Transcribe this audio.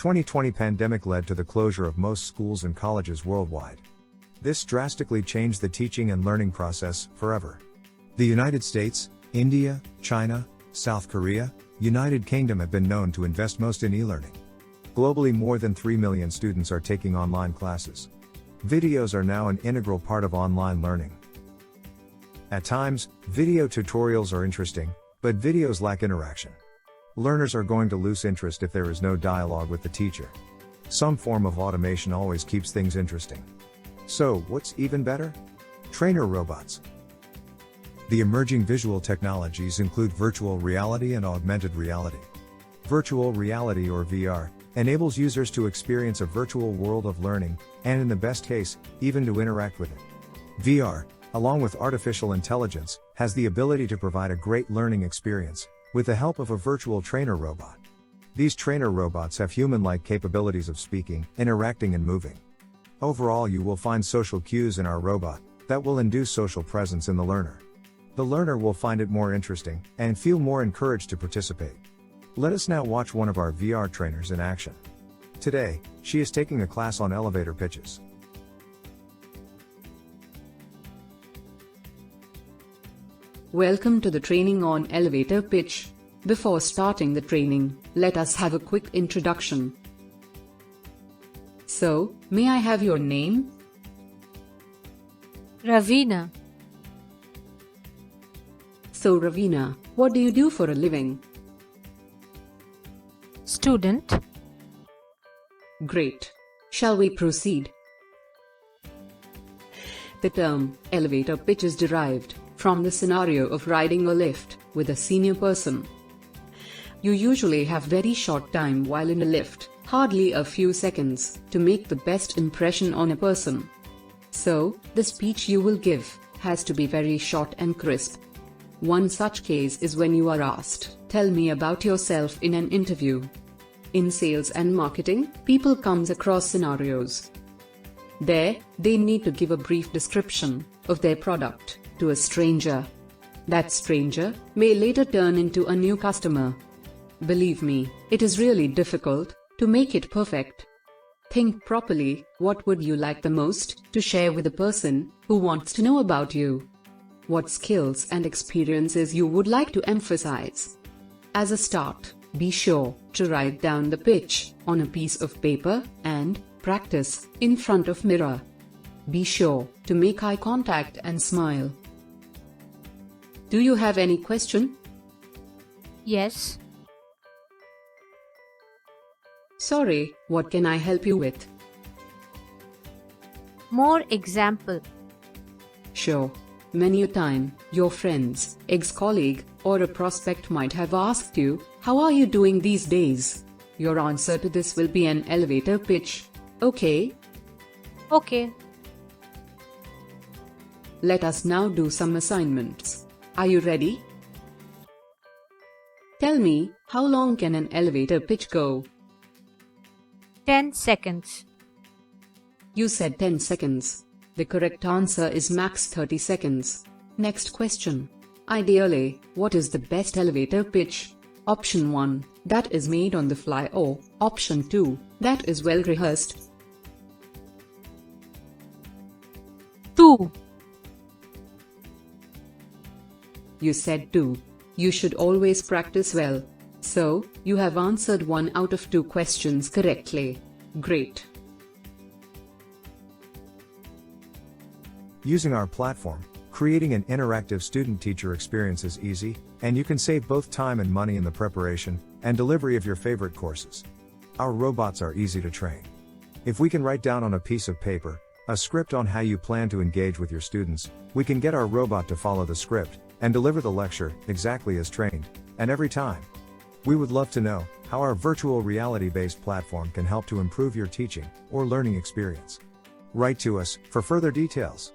2020 pandemic led to the closure of most schools and colleges worldwide. This drastically changed the teaching and learning process forever. The United States, India, China, South Korea, United Kingdom have been known to invest most in e-learning. Globally, more than 3 million students are taking online classes. Videos are now an integral part of online learning. At times, video tutorials are interesting, but videos lack interaction. Learners are going to lose interest if there is no dialogue with the teacher. Some form of automation always keeps things interesting. So, what's even better? Trainer robots. The emerging visual technologies include virtual reality and augmented reality. Virtual reality, or VR, enables users to experience a virtual world of learning, and in the best case, even to interact with it. VR, along with artificial intelligence, has the ability to provide a great learning experience, with the help of a virtual trainer robot. These trainer robots have human-like capabilities of speaking, interacting and moving. Overall, you will find social cues in our robot that will induce social presence in the learner. The learner will find it more interesting, and feel more encouraged to participate. Let us now watch one of our VR trainers in action. Today, she is taking a class on elevator pitches. Welcome to the training on elevator pitch. Before starting the training, let us have a quick introduction. So, may I have your name? Ravina. So Ravina, what do you do for a living? Student. Great. Shall we proceed? The term elevator pitch is derived from the scenario of riding a lift with a senior person. You usually have very short time while in a lift, hardly a few seconds, to make the best impression on a person. So, the speech you will give has to be very short and crisp. One such case is when you are asked, "Tell me about yourself" in an interview. In sales and marketing, people comes across scenarios. There, they need to give a brief description of their product to a stranger. That stranger may later turn into a new customer. Believe me, it is really difficult to make it perfect. Think properly, what would you like the most to share with a person who wants to know about you? What skills and experiences you would like to emphasize? As a start, be sure to write down the pitch on a piece of paper and practice in front of mirror. Be sure to make eye contact and smile. Do you have any question? Yes. Sorry, what can I help you with? More example. Sure. Many a time, your friends, ex-colleague, or a prospect might have asked you, "How are you doing these days?" Your answer to this will be an elevator pitch. Okay? Okay. Let us now do some assignments. Are you ready? Tell me, how long can an elevator pitch go? 10 seconds. You said 10 seconds. The correct answer is max 30 seconds. Next question. Ideally, what is the best elevator pitch? Option 1, that is made on the fly, or option 2, that is well rehearsed. 2. You said 2. You should always practice well. So, you have answered 1 out of 2 questions correctly. Great. Using our platform, creating an interactive student-teacher experience is easy, and you can save both time and money in the preparation and delivery of your favorite courses. Our robots are easy to train. If we can write down on a piece of paper a script on how you plan to engage with your students, we can get our robot to follow the script and deliver the lecture exactly as trained, and every time. We would love to know how our virtual reality-based platform can help to improve your teaching or learning experience. Write to us for further details.